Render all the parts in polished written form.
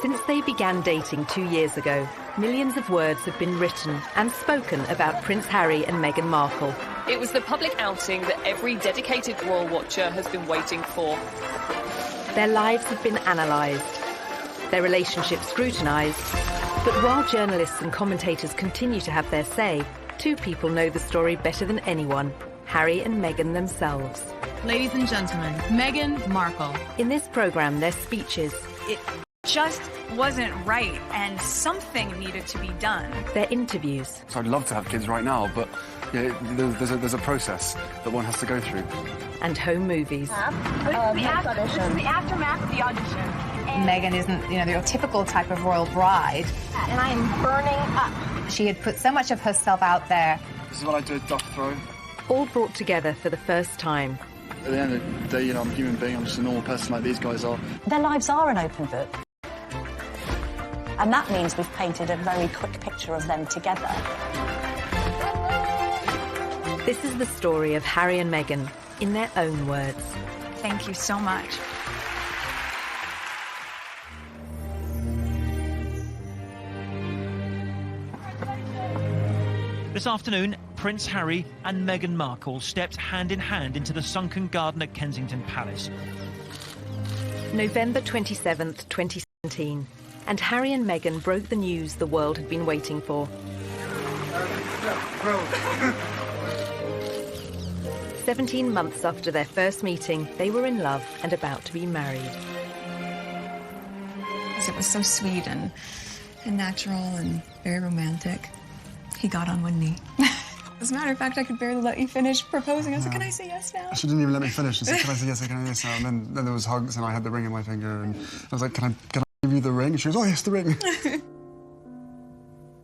Since they began dating 2 years ago, millions of words have been written and spoken about Prince Harry and Meghan Markle. It was the public outing that every dedicated royal watcher has been waiting for. Their lives have been analysed, their relationship scrutinised. But while journalists and commentators continue to have their say, two people know the story better than anyone: Harry and Meghan themselves. Ladies and gentlemen, Meghan Markle. In this programme, their speeches, It just wasn't right, and something needed to be done. their interviews, So I'd love to have kids right now, but yeah, there's a process that one has to go through. and home movies. This is the aftermath of the audition. Meghan isn't, your typical type of royal bride. And I am burning up. She had put so much of herself out there. This is what I do, duck throw. All brought together for the first time. At the end of the day, I'm a human being. I'm just a normal person like these guys are. Their lives are an open book. And that means we've painted a very quick picture of them together. This is the story of Harry and Meghan, in their own words. Thank you so much. This afternoon, Prince Harry and Meghan Markle stepped hand in hand into the sunken garden at Kensington Palace. November 27th, 2017, and Harry and Meghan broke the news the world had been waiting for. 17 months after their first meeting, they were in love and about to be married. It was so sweet and natural and very romantic. He got on one knee. As a matter of fact, I could barely let you finish proposing. I was like, can I say yes now? She didn't even let me finish. She said, can I say yes, can I say yes now? And then there was hugs and I had the ring in my finger and I was like, can I give you the ring? And she goes, oh yes, the ring.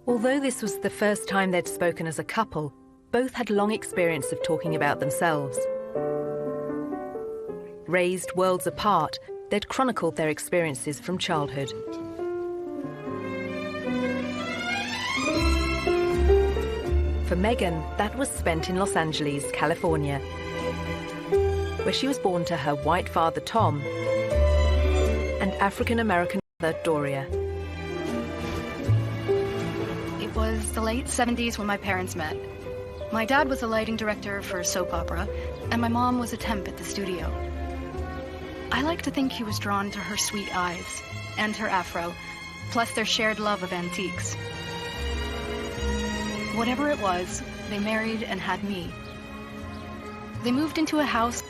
Although this was the first time they'd spoken as a couple, both had long experience of talking about themselves. Raised worlds apart, they'd chronicled their experiences from childhood. For Meghan, that was spent in Los Angeles, California, where she was born to her white father, Tom, and African-American mother, Doria. It was the late 70s when my parents met. My dad was a lighting director for a soap opera, and my mom was a temp at the studio. I like to think he was drawn to her sweet eyes and her afro, plus their shared love of antiques. Whatever it was, they married and had me. They moved into a house.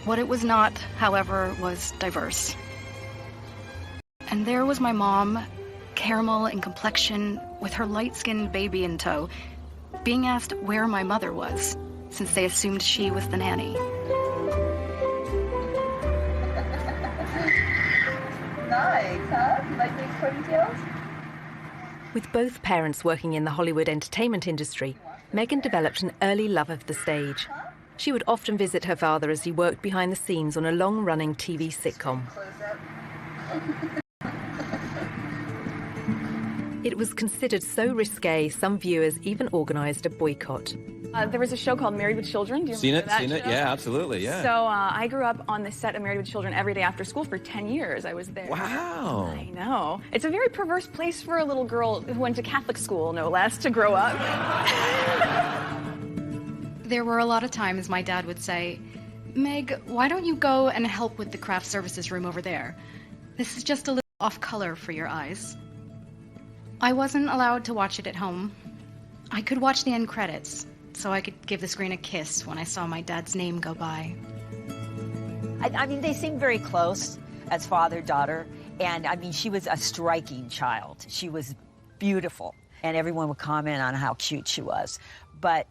What it was not, however, was diverse. And there was my mom, caramel in complexion, with her light-skinned baby in tow, being asked where my mother was, since they assumed she was the nanny. Nice, huh? You like these ponytails? With both parents working in the Hollywood entertainment industry, Meghan developed an early love of the stage. She would often visit her father as he worked behind the scenes on a long-running TV sitcom. It was considered so risque, some viewers even organised a boycott. There was a show called Married with Children. Do you remember that Seen it, show? yeah, absolutely, yeah. So I grew up on the set of Married with Children every day after school for 10 years. I was there. Wow. I know. It's a very perverse place for a little girl who went to Catholic school, no less, to grow up. There were a lot of times my dad would say, Meg, why don't you go and help with the craft services room over there? This is just a little off-color for your eyes. I wasn't allowed to watch it at home. I could watch the end credits, so I could give the screen a kiss when I saw my dad's name go by. I mean, they seem very close as father-daughter. And, I mean, she was a striking child. She was beautiful. And everyone would comment on how cute she was. But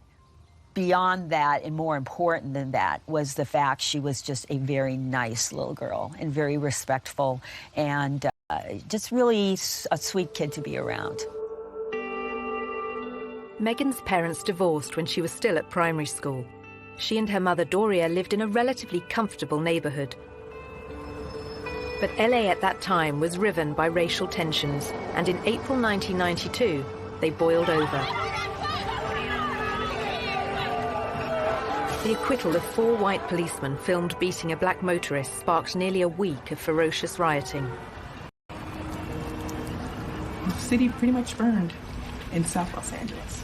beyond that, and more important than that, was the fact she was just a very nice little girl and very respectful and just really a sweet kid to be around. Meghan's parents divorced when she was still at primary school. She and her mother Doria lived in a relatively comfortable neighbourhood. But LA at that time was riven by racial tensions, and in April 1992, they boiled over. The acquittal of 4 white policemen filmed beating a black motorist sparked nearly a week of ferocious rioting. The city pretty much burned in South Los Angeles.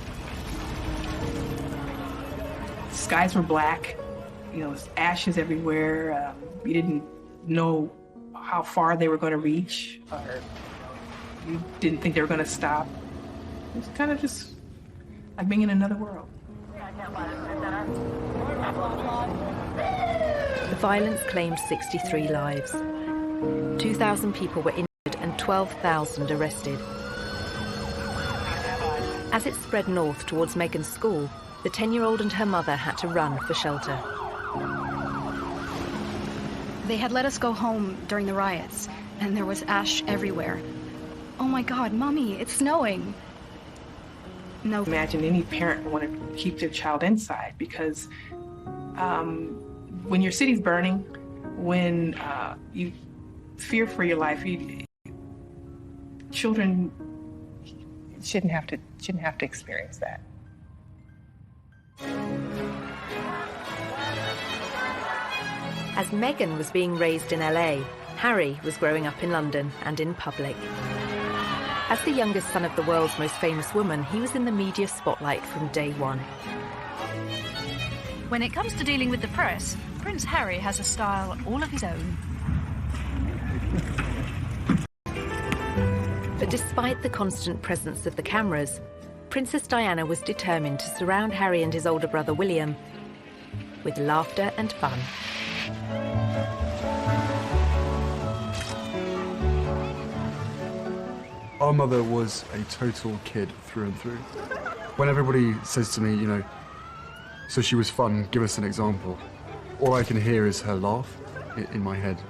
Skies were black, ashes everywhere. You didn't know how far they were going to reach, or you didn't think they were going to stop. It was kind of just like being in another world. The violence claimed 63 lives. 2,000 people were injured and 12,000 arrested. As it spread north towards Meghan's school, the 10-year-old and her mother had to run for shelter. They had let us go home during the riots, and there was ash everywhere. Oh my God, Mommy, it's snowing. No. Imagine any parent would want to keep their child inside, because when your city's burning, when you fear for your life, children shouldn't have to experience that. As Meghan was being raised in LA, Harry was growing up in London and in public. As the youngest son of the world's most famous woman, he was in the media spotlight from day one. When it comes to dealing with the press, Prince Harry has a style all of his own. But despite the constant presence of the cameras, Princess Diana was determined to surround Harry and his older brother William with laughter and fun. Our mother was a total kid through and through. When everybody says to me, so she was fun, give us an example, all I can hear is her laugh in my head.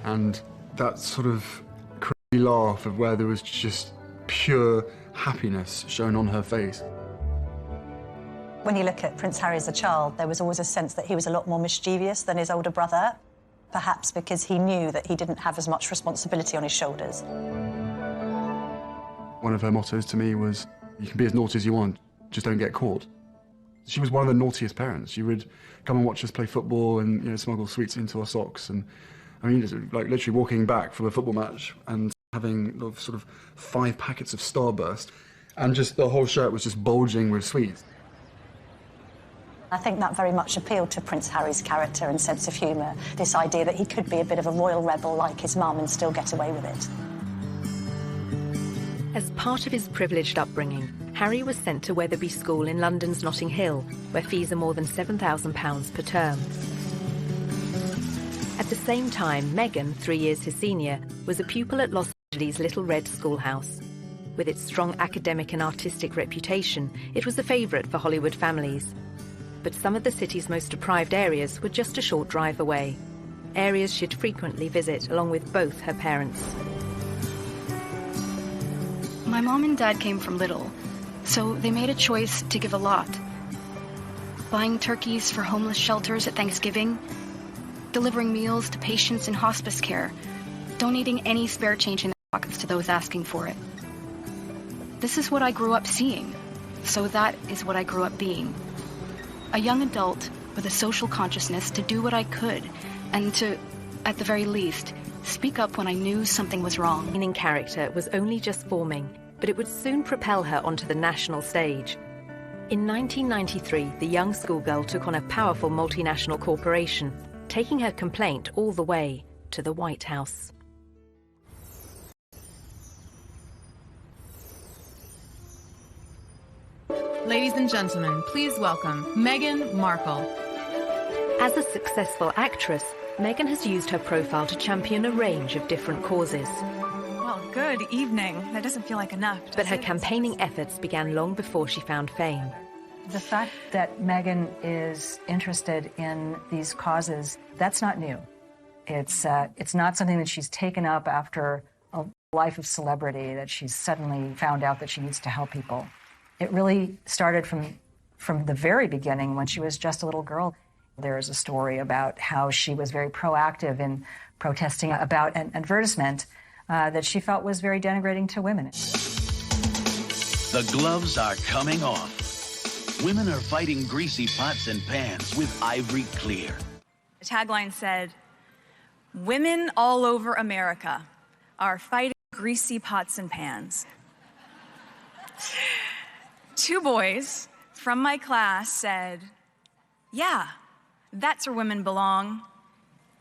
And that sort of crazy laugh of where there was just pure happiness shown on her face. When you look at Prince Harry as a child, there was always a sense that he was a lot more mischievous than his older brother, perhaps because he knew that he didn't have as much responsibility on his shoulders. One of her mottos to me was, you can be as naughty as you want, just don't get caught. She was one of the naughtiest parents. She would come and watch us play football and smuggle sweets into our socks. And I mean, like literally walking back from a football match and having sort of 5 packets of Starburst, and just the whole shirt was just bulging with sweets. I think that very much appealed to Prince Harry's character and sense of humour, this idea that he could be a bit of a royal rebel like his mum and still get away with it. As part of his privileged upbringing, Harry was sent to Wetherby School in London's Notting Hill, where fees are more than £7,000 per term. At the same time, Meghan, 3 years his senior, was a pupil at Los Angeles' Little Red Schoolhouse. With its strong academic and artistic reputation, it was a favourite for Hollywood families. But some of the city's most deprived areas were just a short drive away, areas she'd frequently visit along with both her parents. My mom and dad came from little, so they made a choice to give a lot. Buying turkeys for homeless shelters at Thanksgiving, delivering meals to patients in hospice care, donating any spare change in their pockets to those asking for it. This is what I grew up seeing, so that is what I grew up being. A young adult with a social consciousness to do what I could, and to, at the very least, speak up when I knew something was wrong. In character was only just forming, but it would soon propel her onto the national stage. In 1993, the young schoolgirl took on a powerful multinational corporation, taking her complaint all the way to the White House. Ladies and gentlemen, please welcome Meghan Markle. As a successful actress, Meghan has used her profile to champion a range of different causes. Well, good evening. That doesn't feel like enough. But her campaigning efforts began long before she found fame. The fact that Meghan is interested in these causes, that's not new. It's not something that she's taken up after a life of celebrity, that she's suddenly found out that she needs to help people. It really started from the very beginning when she was just a little girl. There is a story about how she was very proactive in protesting about an advertisement that she felt was very denigrating to women. The gloves are coming off. Women are fighting greasy pots and pans with Ivory Clear. The tagline said, "Women all over America are fighting greasy pots and pans 2 boys from my class said, "Yeah, that's where women belong,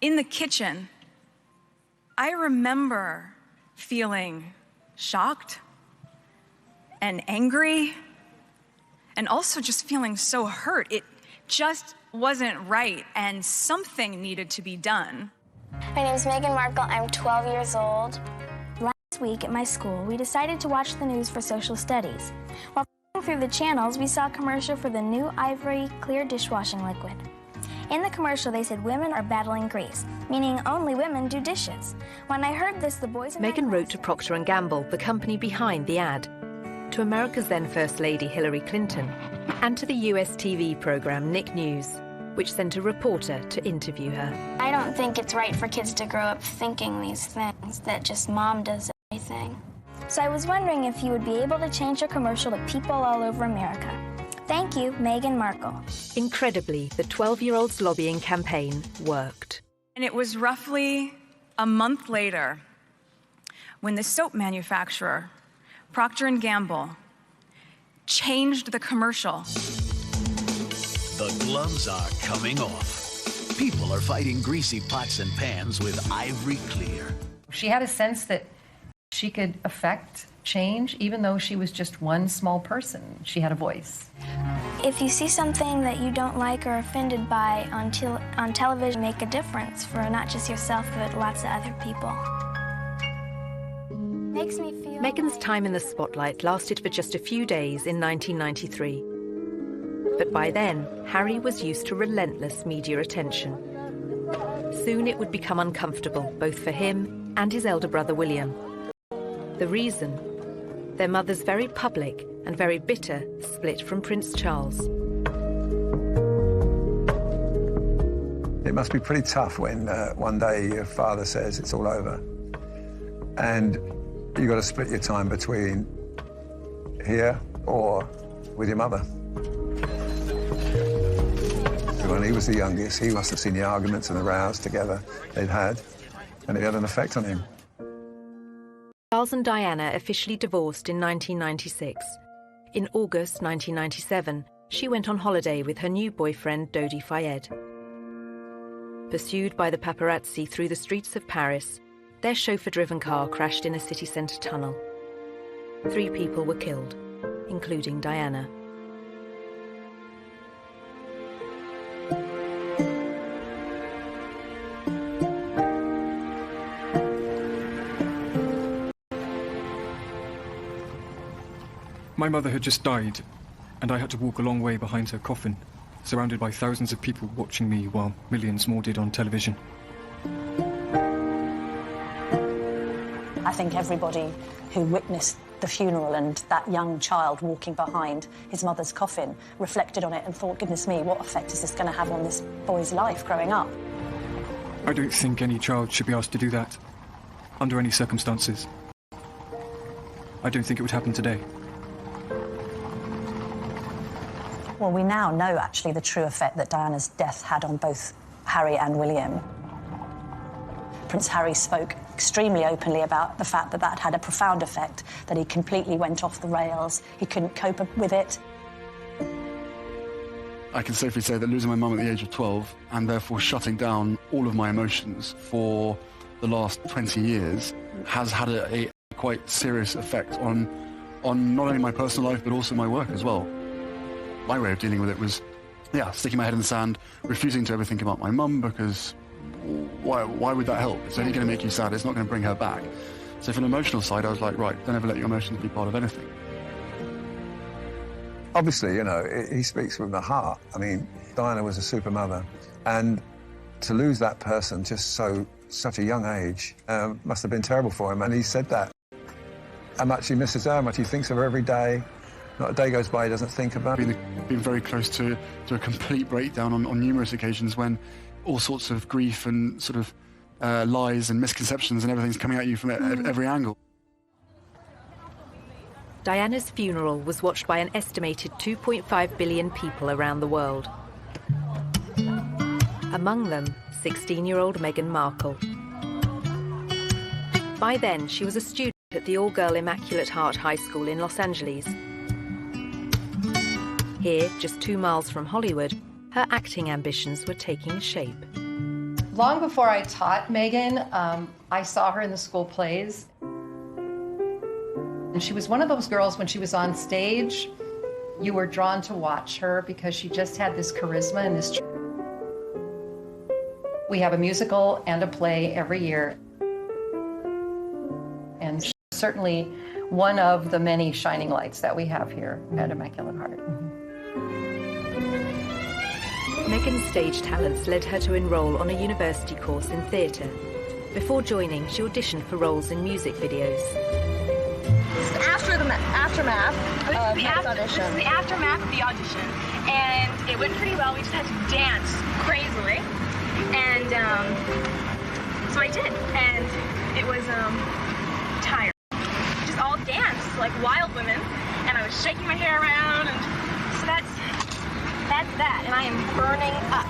in the kitchen." I remember feeling shocked and angry and also just feeling so hurt. It just wasn't right, and something needed to be done. My name is Meghan Markle. I'm 12 years old. Last week at my school, we decided to watch the news for social studies. While flipping through the channels, we saw a commercial for the new Ivory Clear dishwashing liquid. In the commercial, they said women are battling grease, meaning only women do dishes. When I heard this, the boys in Meghan wrote to Procter & Gamble, the company behind the ad, to America's then First Lady Hillary Clinton, and to the US TV program Nick News, which sent a reporter to interview her. I don't think it's right for kids to grow up thinking these things, that just mom does everything. So I was wondering if you would be able to change your commercial to people all over America. Thank you, Meghan Markle. Incredibly, the 12-year-old's lobbying campaign worked. And it was roughly a month later when the soap manufacturer, Procter & Gamble, changed the commercial. The gloves are coming off. People are fighting greasy pots and pans with Ivory Clear. She had a sense that she could affect change, even though she was just one small person. She had a voice. If you see something that you don't like or are offended by on television, make a difference for not just yourself, but lots of other people. Makes me feel... Meghan's time in the spotlight lasted for just a few days in 1993. But by then, Harry was used to relentless media attention. Soon it would become uncomfortable, both for him and his elder brother William. The reason? Their mother's very public and very bitter split from Prince Charles. It must be pretty tough when one day your father says it's all over, and you've got to split your time between here or with your mother. When he was the youngest, he must have seen the arguments and the rows together they'd had, and it had an effect on him. Charles and Diana officially divorced in 1996. In August 1997, she went on holiday with her new boyfriend, Dodi Fayed. Pursued by the paparazzi through the streets of Paris, their chauffeur-driven car crashed in a city centre tunnel. 3 people were killed, including Diana. My mother had just died, and I had to walk a long way behind her coffin, surrounded by thousands of people watching me while millions more did on television. I think everybody who witnessed the funeral and that young child walking behind his mother's coffin reflected on it and thought, goodness me, what effect is this going to have on this boy's life growing up? I don't think any child should be asked to do that, under any circumstances. I don't think it would happen today. Well, we now know, actually, the true effect that Diana's death had on both Harry and William. Prince Harry spoke extremely openly about the fact that that had a profound effect, that he completely went off the rails, he couldn't cope with it. I can safely say that losing my mum at the age of 12 and therefore shutting down all of my emotions for the last 20 years has had a quite serious effect on not only my personal life but also my work as well. My way of dealing with it was, sticking my head in the sand, refusing to ever think about my mum, because why would that help? It's only going to make you sad, it's not going to bring her back. So from an emotional side, I was like, right, don't ever let your emotions be part of anything. Obviously, you know, he speaks from the heart. I mean, Diana was a super mother, and to lose that person such a young age must have been terrible for him, and he said that. How much he misses her, how much he thinks of her every day. Not a day goes by he doesn't think about it. Been very close to a complete breakdown on numerous occasions when all sorts of grief and sort of lies and misconceptions and everything's coming at you from every angle. Diana's funeral was watched by an estimated 2.5 billion people around the world. Among them, 16-year-old Meghan Markle. By then, she was a student at the all-girl Immaculate Heart High School in Los Angeles Here, just 2 miles from Hollywood, her acting ambitions were taking shape. Long before I taught Meghan, I saw her in the school plays. And she was one of those girls, when she was on stage, you were drawn to watch her because she just had this charisma and this. We have a musical and a play every year. And she's certainly one of the many shining lights that we have here at Immaculate Heart. Meghan's stage talents led her to enroll on a university course in theatre. Before joining, she auditioned for roles in music videos. After the aftermath of this is the aftermath of the audition, and it went pretty well. We just had to dance crazily, and so I did, and it was tired. Just all danced like wild women, and I was shaking my hair around, and so that's that, and I am burning up.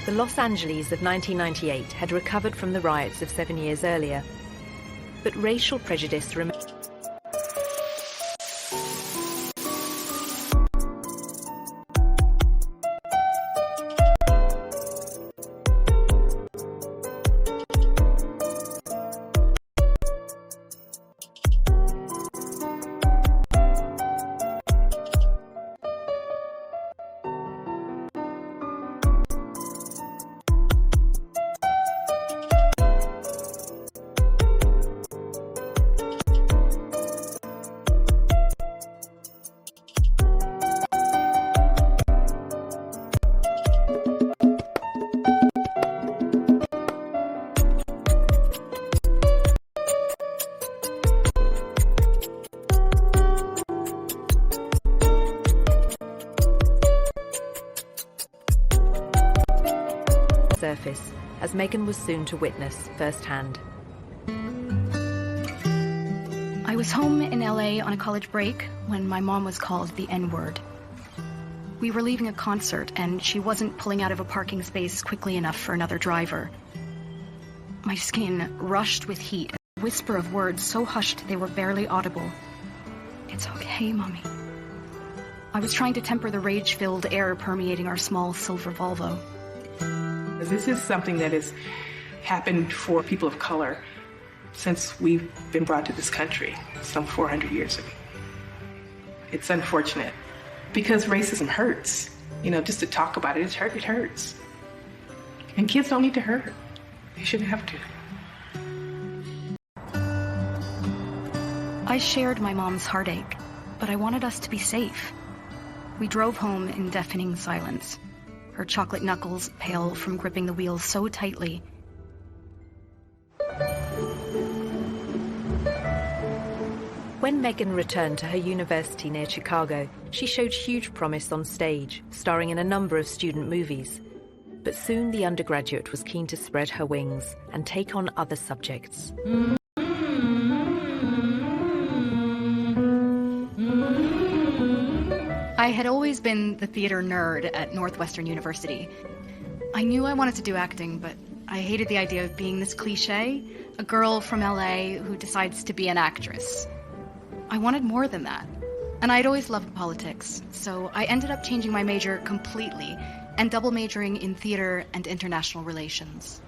The Los Angeles of 1998 had recovered from the riots of 7 years earlier, but racial prejudice remained. Surface, as Meghan was soon to witness firsthand. I was home in LA on a college break when my mom was called the N-word. We were leaving a concert and she wasn't pulling out of a parking space quickly enough for another driver. My skin rushed with heat, a whisper of words so hushed they were barely audible. "It's okay, Mommy." I was trying to temper the rage-filled air permeating our small silver Volvo. This is something that has happened for people of color since we've been brought to this country some 400 years ago. It's unfortunate because racism hurts. You know, just to talk about it, it hurts. And kids don't need to hurt. They shouldn't have to. I shared my mom's heartache, but I wanted us to be safe. We drove home in deafening silence, her chocolate knuckles pale from gripping the wheel so tightly. When Meghan returned to her university near Chicago, she showed huge promise on stage, starring in a number of student movies. But soon the undergraduate was keen to spread her wings and take on other subjects. I had always been the theater nerd at Northwestern University. I knew I wanted to do acting, but I hated the idea of being this cliché, a girl from LA who decides to be an actress. I wanted more than that. And I'd always loved politics, so I ended up changing my major completely and double majoring in theater and international relations.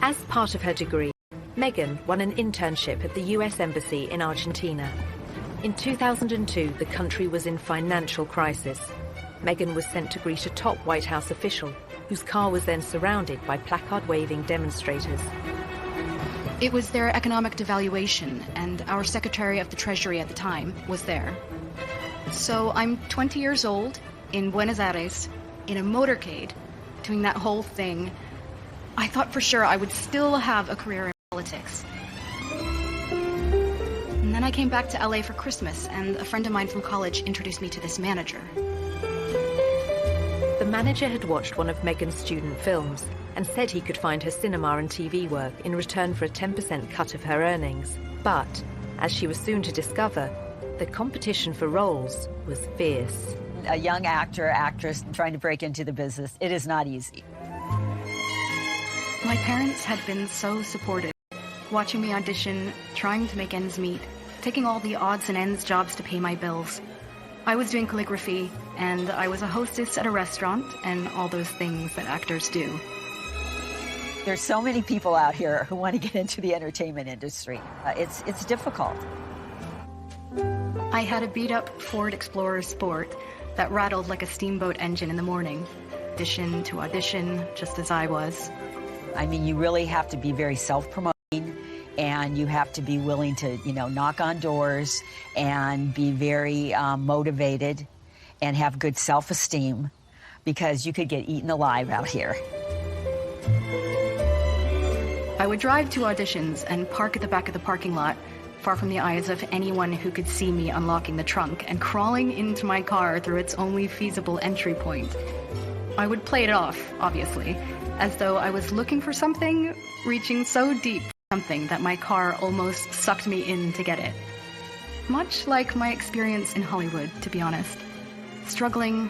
As part of her degree, Meghan won an internship at the US Embassy in Argentina. In 2002, the country was in financial crisis. Meghan was sent to greet a top White House official, whose car was then surrounded by placard-waving demonstrators. It was their economic devaluation, and our Secretary of the Treasury at the time was there. So I'm 20 years old, in Buenos Aires, in a motorcade, doing that whole thing. I thought for sure I would still have a career in politics. And then I came back to LA for Christmas, and a friend of mine from college introduced me to this manager. The manager had watched one of Meghan's student films and said he could find her cinema and TV work in return for a 10% cut of her earnings. But, as she was soon to discover, the competition for roles was fierce. A young actor, actress trying to break into the business, it is not easy. My parents had been so supportive, watching me audition, trying to make ends meet. taking all the odds and ends jobs to pay my bills. I was doing calligraphy, and I was a hostess at a restaurant, and all those things that actors do. There's so many people out here who want to get into the entertainment industry. It's difficult. I had a beat-up Ford Explorer Sport that rattled like a steamboat engine in the morning. Audition to audition, just as I was. I mean, you really have to be very self-promoting, and you have to be willing to, knock on doors and be very motivated and have good self-esteem, because you could get eaten alive out here. I would drive to auditions and park at the back of the parking lot, far from the eyes of anyone who could see me unlocking the trunk and crawling into my car through its only feasible entry point. I would play it off, obviously, as though I was looking for something, reaching so deep for something that my car almost sucked me in to get it. Much like my experience in Hollywood, to be honest. Struggling,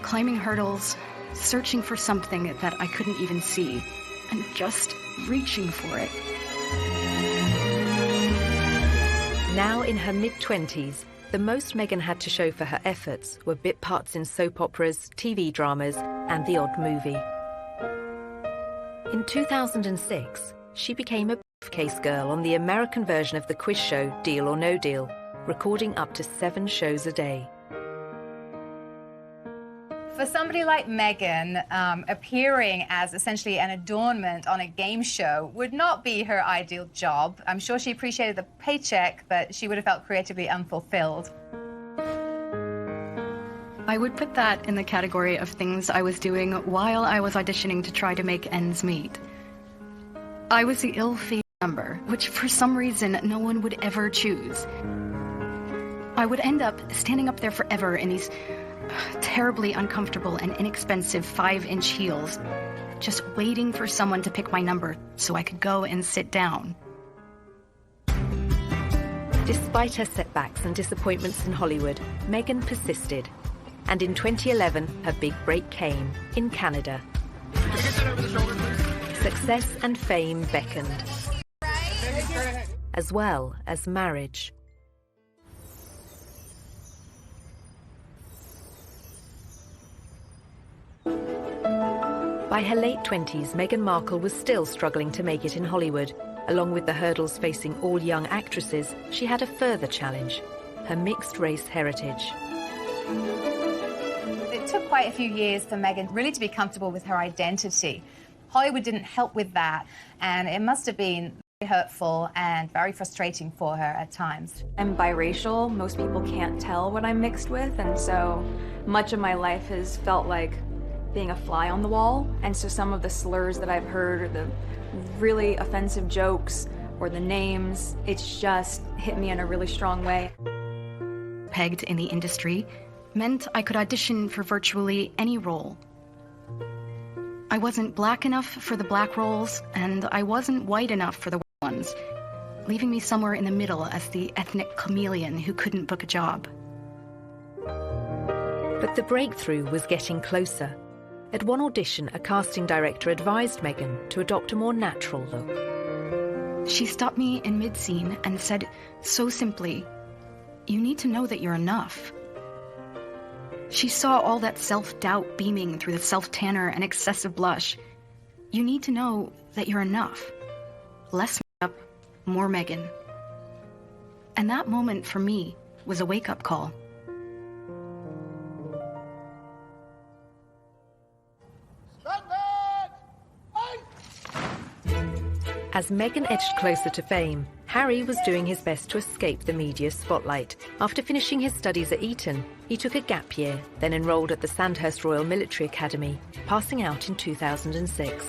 climbing hurdles, searching for something that I couldn't even see, and just reaching for it. Now in her mid-20s, the most Meghan had to show for her efforts were bit parts in soap operas, TV dramas, and the odd movie. In 2006, she became a briefcase girl on the American version of the quiz show Deal or No Deal, recording up to 7 shows a day. For somebody like Meghan, appearing as essentially an adornment on a game show would not be her ideal job. I'm sure she appreciated the paycheck, but she would have felt creatively unfulfilled. I would put that in the category of things I was doing while I was auditioning to try to make ends meet. I was the ill-fated number, which for some reason no one would ever choose. I would end up standing up there forever in these terribly uncomfortable and inexpensive 5-inch heels, just waiting for someone to pick my number so I could go and sit down. Despite her setbacks and disappointments in Hollywood, Meghan persisted. And in 2011, her big break came in Canada. Success and fame beckoned, as well as marriage. By her late 20s, Meghan Markle was still struggling to make it in Hollywood. Along with the hurdles facing all young actresses, she had a further challenge: her mixed-race heritage. It took quite a few years for Meghan really to be comfortable with her identity. Hollywood didn't help with that, and it must have been very hurtful and very frustrating for her at times. I'm biracial. Most people can't tell what I'm mixed with, and so much of my life has felt like being a fly on the wall. And so some of the slurs that I've heard, or the really offensive jokes, or the names, it's just hit me in a really strong way. Pegged in the industry meant I could audition for virtually any role. I wasn't black enough for the black roles, and I wasn't white enough for the white ones, leaving me somewhere in the middle as the ethnic chameleon who couldn't book a job. But the breakthrough was getting closer. At one audition, a casting director advised Meghan to adopt a more natural look. She stopped me in mid-scene and said so simply, "You need to know that you're enough." She saw all that self-doubt beaming through the self-tanner and excessive blush. You need to know that you're enough. Less makeup, more Meghan. And that moment for me was a wake-up call. As Meghan edged closer to fame, Harry was doing his best to escape the media spotlight. After finishing his studies at Eton, he took a gap year, then enrolled at the Sandhurst Royal Military Academy, passing out in 2006.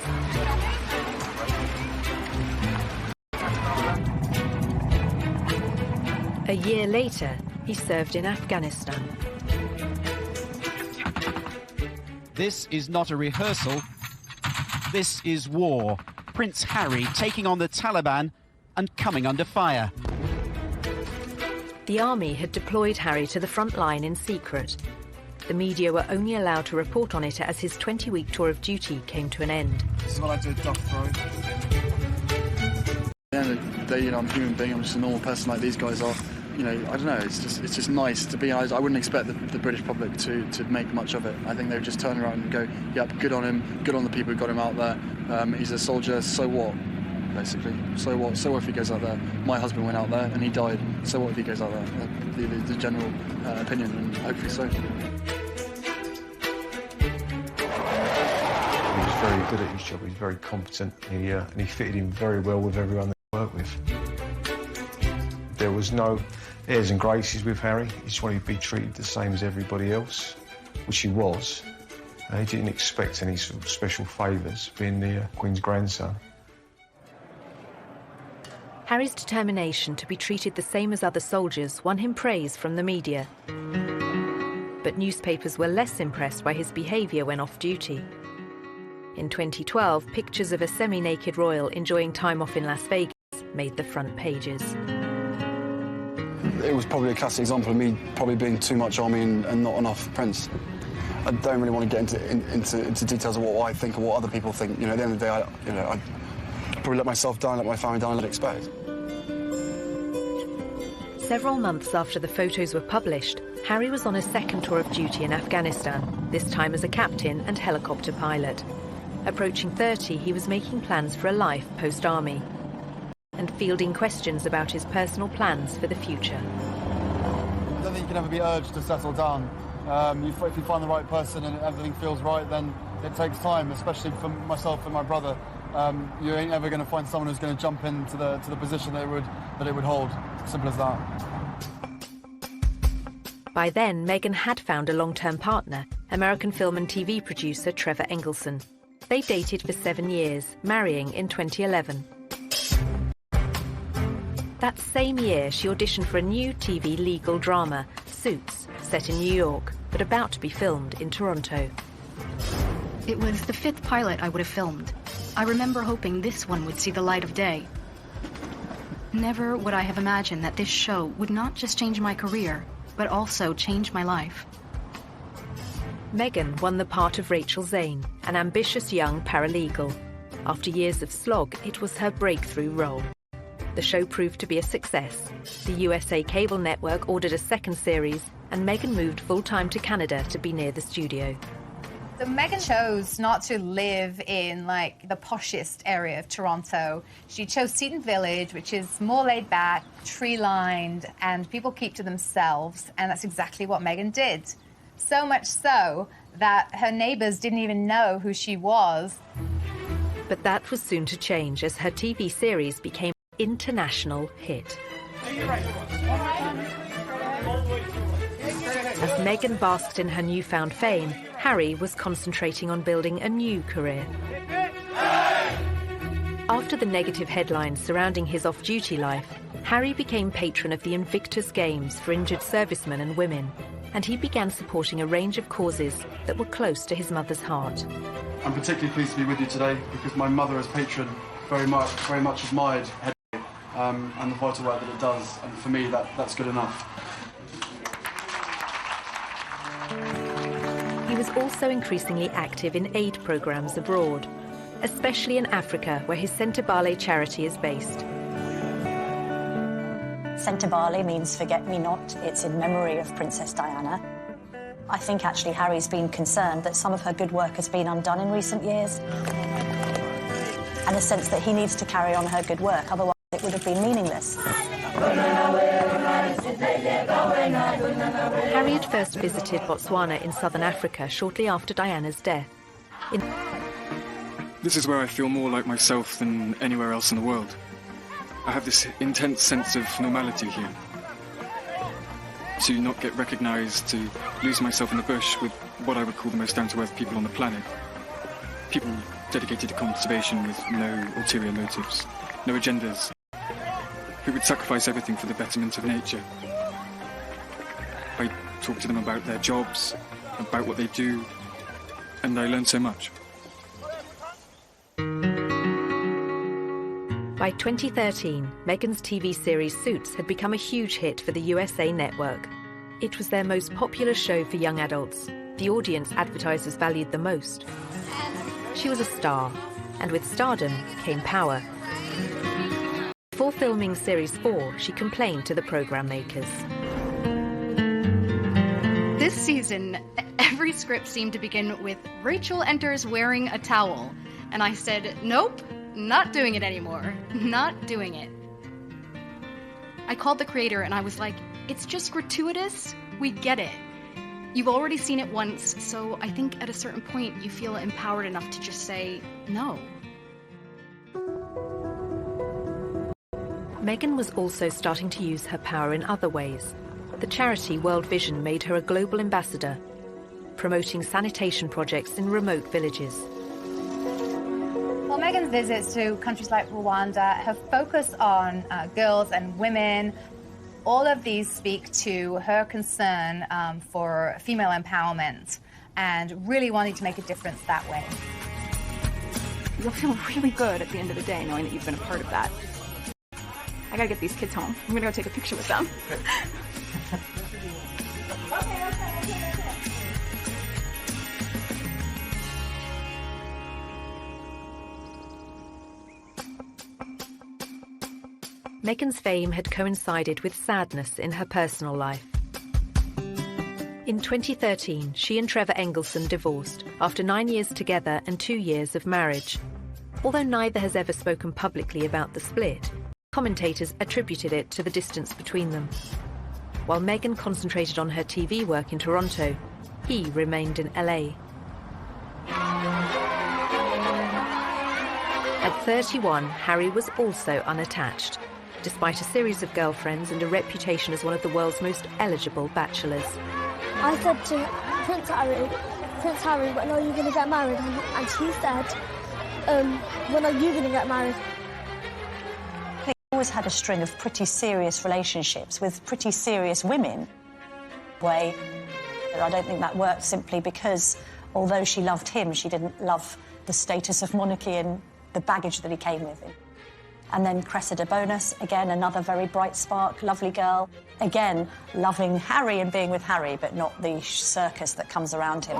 A year later, he served in Afghanistan. This is not a rehearsal. This is war. Prince Harry taking on the Taliban and coming under fire. The army had deployed Harry to the front line in secret. The media were only allowed to report on it as his 20-week tour of duty came to an end. This is what I did, duck throw. At the end of the day, I'm a human being. I'm just a normal person like these guys are. I don't know. It's just nice to be. I wouldn't expect the British public to make much of it. I think they would just turn around and go, "Yep, good on him. Good on the people who got him out there. He's a soldier. So what? Basically, so what? So what if he goes out there? My husband went out there and he died. So what if he goes out there?" The general opinion, and hopefully so. He was very good at his job. He was very competent. And he fitted in very well with everyone that he worked with. There was no airs and graces with Harry. He just wanted to be treated the same as everybody else, which he was. He didn't expect any sort of special favours, being the Queen's grandson. Harry's determination to be treated the same as other soldiers won him praise from the media. But newspapers were less impressed by his behaviour when off duty. In 2012, pictures of a semi-naked royal enjoying time off in Las Vegas made the front pages. It was probably a classic example of me probably being too much army and not enough Prince. I don't really want to get into details of what I think or what other people think. At the end of the day, I probably let myself down, let my family down, and let expect. Several months after the photos were published, Harry was on a second tour of duty in Afghanistan, this time as a captain and helicopter pilot. Approaching 30, he was making plans for a life post-army and fielding questions about his personal plans for the future. I don't think you can ever be urged to settle down. If you find the right person and everything feels right, then it takes time, especially for myself and my brother. You ain't ever going to find someone who's going to jump into the position that it would hold. Simple as that. By then, Meghan had found a long-term partner, American film and TV producer Trevor Engelson. They dated for 7 years, marrying in 2011. That same year, she auditioned for a new TV legal drama, Suits, set in New York, but about to be filmed in Toronto. It was the 5th pilot I would have filmed. I remember hoping this one would see the light of day. Never would I have imagined that this show would not just change my career, but also change my life. Meghan won the part of Rachel Zane, an ambitious young paralegal. After years of slog, it was her breakthrough role. The show proved to be a success. The USA cable network ordered a second series, and Meghan moved full-time to Canada to be near the studio. So Meghan chose not to live in the poshest area of Toronto. She chose Seton Village, which is more laid back, tree-lined, and people keep to themselves, and that's exactly what Meghan did. So much so that her neighbours didn't even know who she was. But that was soon to change as her TV series became an international hit. As Meghan basked in her newfound fame, Harry was concentrating on building a new career. After the negative headlines surrounding his off-duty life, Harry became patron of the Invictus Games for injured servicemen and women, and he began supporting a range of causes that were close to his mother's heart. I'm particularly pleased to be with you today because my mother as patron very much admired Henry and the vital work that it does, and for me that's good enough. He was also increasingly active in aid programs abroad, especially in Africa, where his Sentebale charity is based. Sentebale means forget-me-not. It's in memory of Princess Diana. I think actually Harry's been concerned that some of her good work has been undone in recent years, and a sense that he needs to carry on her good work, otherwise it would have been meaningless. Harry had first visited Botswana in southern Africa shortly after Diana's death. This is where I feel more like myself than anywhere else in the world. I have this intense sense of normality here. To not get recognised, to lose myself in the bush with what I would call the most down-to-earth people on the planet. People dedicated to conservation with no ulterior motives, no agendas, who would sacrifice everything for the betterment of nature. I talk to them about their jobs, about what they do, and I learn so much. By 2013, Meghan's TV series Suits had become a huge hit for the USA network. It was their most popular show for young adults, the audience advertisers valued the most. She was a star, and with stardom came power. Before filming Series 4, she complained to the programme makers. This season, every script seemed to begin with Rachel enters wearing a towel. And I said, nope, not doing it anymore. Not doing it. I called the creator and I was like, it's just gratuitous. We get it. You've already seen it once, so I think at a certain point you feel empowered enough to just say no. Meghan was also starting to use her power in other ways. The charity World Vision made her a global ambassador, promoting sanitation projects in remote villages. Well, Meghan's visits to countries like Rwanda have focused on girls and women. All of these speak to her concern for female empowerment and really wanting to make a difference that way. You'll feel really good at the end of the day knowing that you've been a part of that. I gotta get these kids home. I'm gonna go take a picture with them. Meghan's fame had coincided with sadness in her personal life. In 2013, she and Trevor Engelson divorced after 9 years together and 2 years of marriage. Although neither has ever spoken publicly about the split, commentators attributed it to the distance between them. While Meghan concentrated on her TV work in Toronto, he remained in LA. At 31, Harry was also unattached, despite a series of girlfriends and a reputation as one of the world's most eligible bachelors. I said to Prince Harry, when are you going to get married? And he said, when are you going to get married? He always had a string of pretty serious relationships with pretty serious women. I don't think that worked simply because, although she loved him, she didn't love the status of monarchy and the baggage that he came with him. And then Cressida Bonus, again, another very bright spark, lovely girl. Again, loving Harry and being with Harry, but not the circus that comes around him.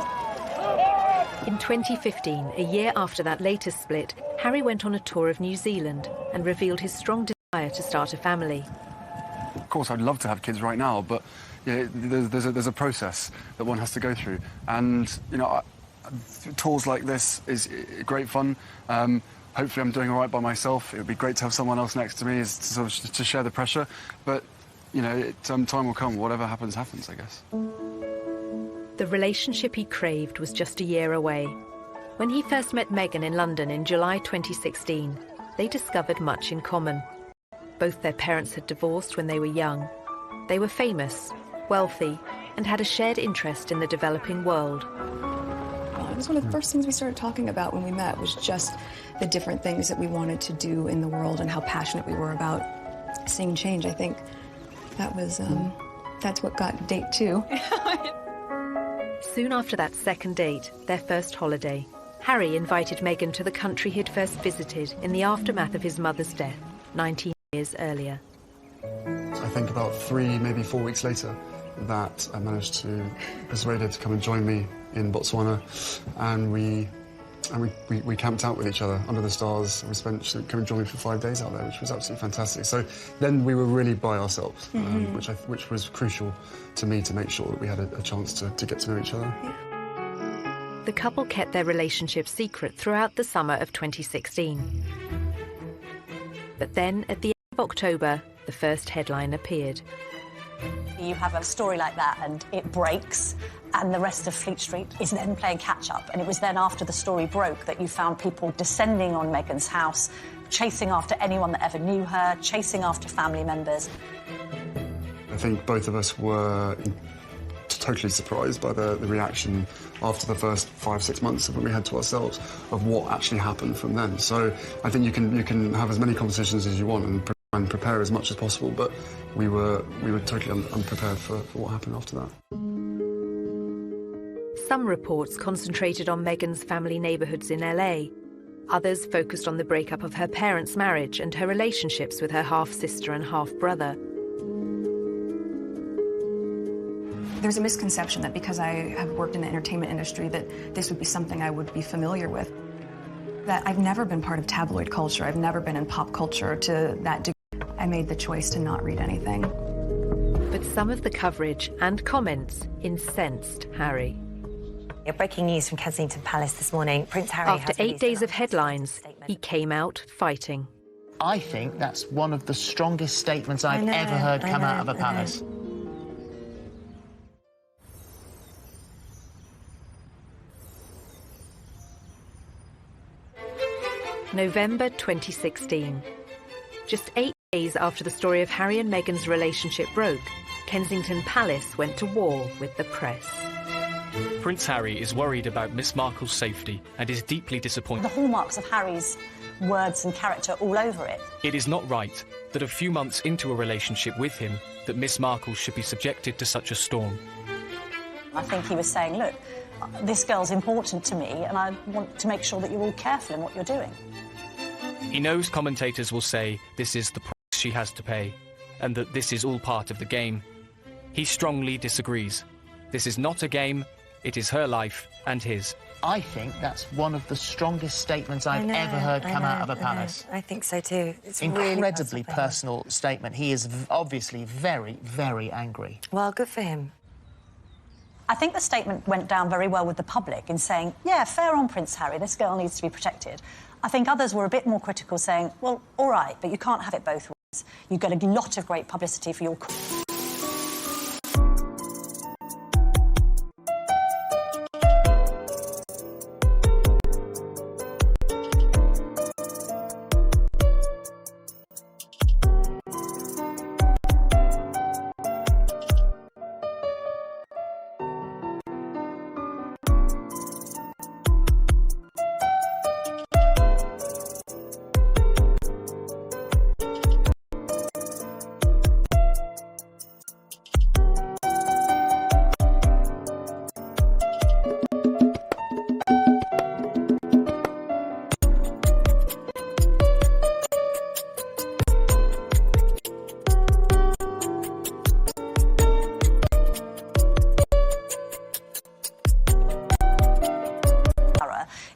In 2015, a year after that latest split, Harry went on a tour of New Zealand and revealed his strong desire to start a family. Of course, I'd love to have kids right now, but you know, there's a process that one has to go through. And, you know, tours like this is great fun. Hopefully I'm doing all right by myself. It would be great to have someone else next to me to sort of to share the pressure. But, you know, time will come. Whatever happens, happens, I guess. The relationship he craved was just a year away. When he first met Meghan in London in July 2016, they discovered much in common. Both their parents had divorced when they were young. They were famous, wealthy, and had a shared interest in the developing world. It was one of the first things we started talking about when we met, was just the different things that we wanted to do in the world and how passionate we were about seeing change. I think that was, that's what got date 2. Soon after that second date, their first holiday, Harry invited Meghan to the country he'd first visited in the aftermath of his mother's death, 19 years earlier. I think about 3, maybe 4 weeks later, that I managed to persuade her to come and join me in Botswana, and we camped out with each other under the stars. We spent, she came and joined me for 5 days out there, which was absolutely fantastic. So then we were really by ourselves, which was crucial to me to make sure that we had a chance to get to know each other. The couple kept their relationship secret throughout the summer of 2016. But then, at the end of October, the first headline appeared. You have a story like that and it breaks, and the rest of Fleet Street is then playing catch-up. And it was then after the story broke that you found people descending on Meghan's house, chasing after anyone that ever knew her, chasing after family members. I think both of us were totally surprised by the reaction after the first 5-6 months of what we had to ourselves of what actually happened from then. So I think you can have as many conversations as you want and prepare as much as possible, but we were totally unprepared for what happened after that. Some reports concentrated on Meghan's family neighbourhoods in LA. Others focused on the breakup of her parents' marriage and her relationships with her half-sister and half-brother. There's a misconception that because I have worked in the entertainment industry that this would be something I would be familiar with. That I've never been part of tabloid culture. I've never been in pop culture to that degree. I made the choice to not read anything. But some of the coverage and comments incensed Harry. Breaking news from Kensington Palace this morning. Prince Harry After 8 days of headlines, he came out fighting. I think that's one of the strongest statements I've ever heard come out of a palace. November 2016. Just 8 days after the story of Harry and Meghan's relationship broke, Kensington Palace went to war with the press. Prince Harry is worried about Miss Markle's safety and is deeply disappointed. The hallmarks of Harry's words and character all over it. It is not right that a few months into a relationship with him that Miss Markle should be subjected to such a storm. I think he was saying, look, this girl's important to me and I want to make sure that you're all careful in what you're doing. He knows commentators will say this is the price she has to pay and that this is all part of the game. He strongly disagrees. This is not a game, it is her life and his. I think that's one of the strongest statements I've ever heard come out of a palace. I think so too. It's incredibly personal statement. He is obviously very, very angry. Well, good for him. I think the statement went down very well with the public in saying, yeah, fair on Prince Harry, this girl needs to be protected. I think others were a bit more critical, saying, well, all right, but you can't have it both ways. You get a lot of great publicity for your...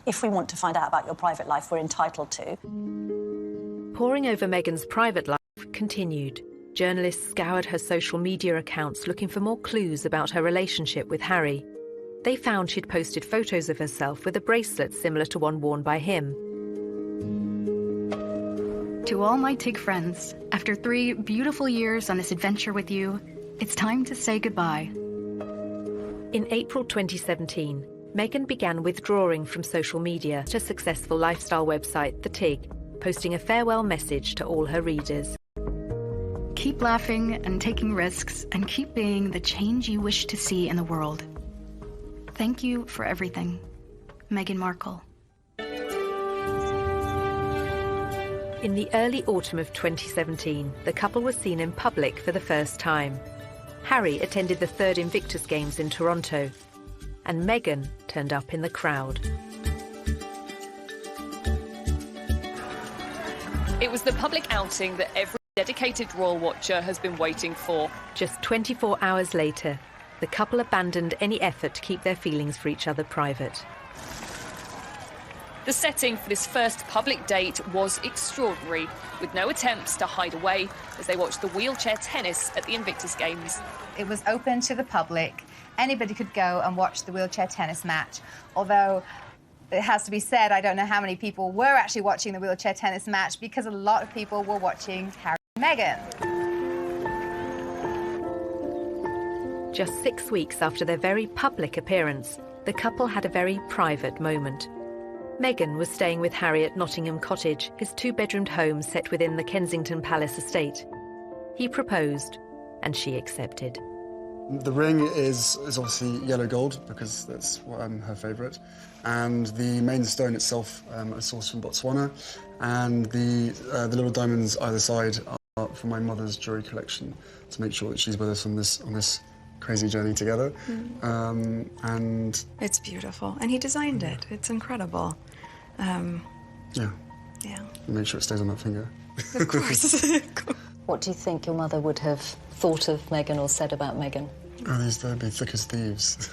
If we want to find out about your private life, we're entitled to. Poring over Meghan's private life continued. Journalists scoured her social media accounts looking for more clues about her relationship with Harry. They found she'd posted photos of herself with a bracelet similar to one worn by him. To all my TIG friends, after 3 beautiful years on this adventure with you, it's time to say goodbye. In April 2017, Meghan began withdrawing from social media to successful lifestyle website The TIG, posting a farewell message to all her readers. Keep laughing and taking risks, and keep being the change you wish to see in the world. Thank you for everything, Meghan Markle. In the early autumn of 2017, the couple was seen in public for the first time. Harry attended the 3rd Invictus Games in Toronto, and Meghan turned up in the crowd. It was the public outing that every dedicated royal watcher has been waiting for. Just 24 hours later, the couple abandoned any effort to keep their feelings for each other private. The setting for this first public date was extraordinary, with no attempts to hide away as they watched the wheelchair tennis at the Invictus Games. It was open to the public. Anybody could go and watch the wheelchair tennis match, although it has to be said, I don't know how many people were actually watching the wheelchair tennis match because a lot of people were watching Harry and Meghan. Just 6 weeks after their very public appearance, the couple had a very private moment. Meghan was staying with Harry at Nottingham Cottage, his 2-bedroomed home set within the Kensington Palace estate. He proposed, and she accepted. The ring is obviously yellow gold, because that's her favourite. And the main stone itself is sourced from Botswana. And the little diamonds either side are from my mother's jewellery collection, to make sure that she's with us on this crazy journey together. And it's beautiful, and he designed it. It's incredible. yeah, make sure it stays on that finger. Of course. What do you think your mother would have thought of Meghan or said about Meghan? Oh, they'd be thick as thieves,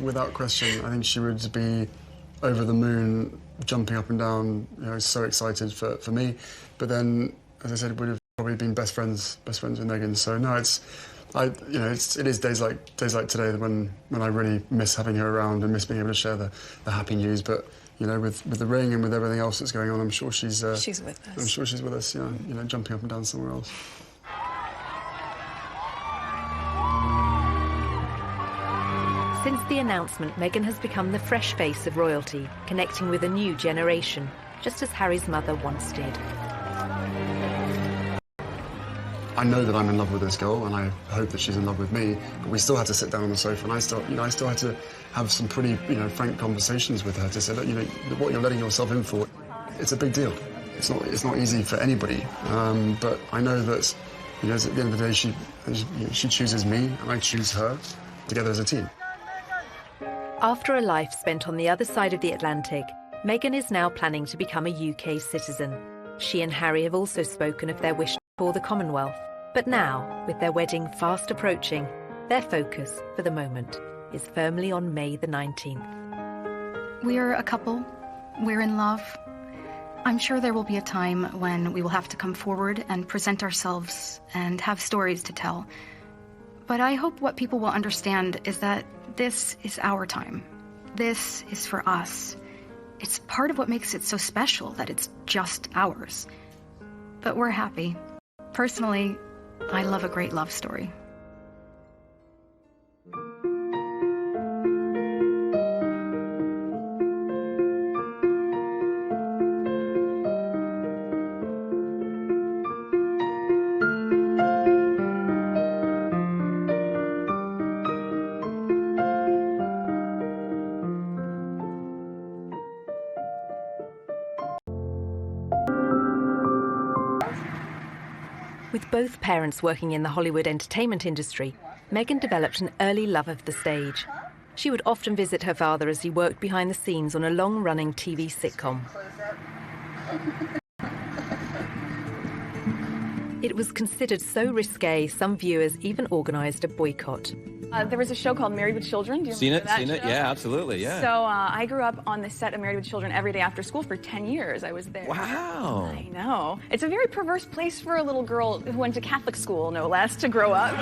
without question. I think she would be over the moon jumping up and down, you know, so excited for me. But then, as I said, would have probably been best friends with Meghan. So no, it is days like today when I really miss having her around and miss being able to share the happy news. But you know, with the ring and with everything else that's going on, I'm sure she's with us. I'm sure she's with us. Yeah, you know, jumping up and down somewhere else. Since the announcement, Meghan has become the fresh face of royalty, connecting with a new generation, just as Harry's mother once did. I know that I'm in love with this girl, and I hope that she's in love with me. But we still had to sit down on the sofa, and I still had to have some pretty, frank conversations with her to say, look, what you're letting yourself in for, it's a big deal. It's not easy for anybody. But I know that, at the end of the day, she chooses me, and I choose her, together as a team. After a life spent on the other side of the Atlantic, Meghan is now planning to become a UK citizen. She and Harry have also spoken of their wish for the Commonwealth. But now, with their wedding fast approaching, their focus, for the moment, is firmly on May the 19th. We're a couple. We're in love. I'm sure there will be a time when we will have to come forward and present ourselves and have stories to tell. But I hope what people will understand is that this is our time. This is for us. It's part of what makes it so special that it's just ours. But we're happy. Personally, I love a great love story. With both parents working in the Hollywood entertainment industry, Meghan developed an early love of the stage. She would often visit her father as he worked behind the scenes on a long-running TV sitcom. It was considered so risque, some viewers even organised a boycott. There was a show called Married with Children. Do you remember that Seen it, yeah, absolutely, yeah. So I grew up on the set of Married with Children every day after school for 10 years. I was there. Wow. I know. It's a very perverse place for a little girl who went to Catholic school, no less, to grow up.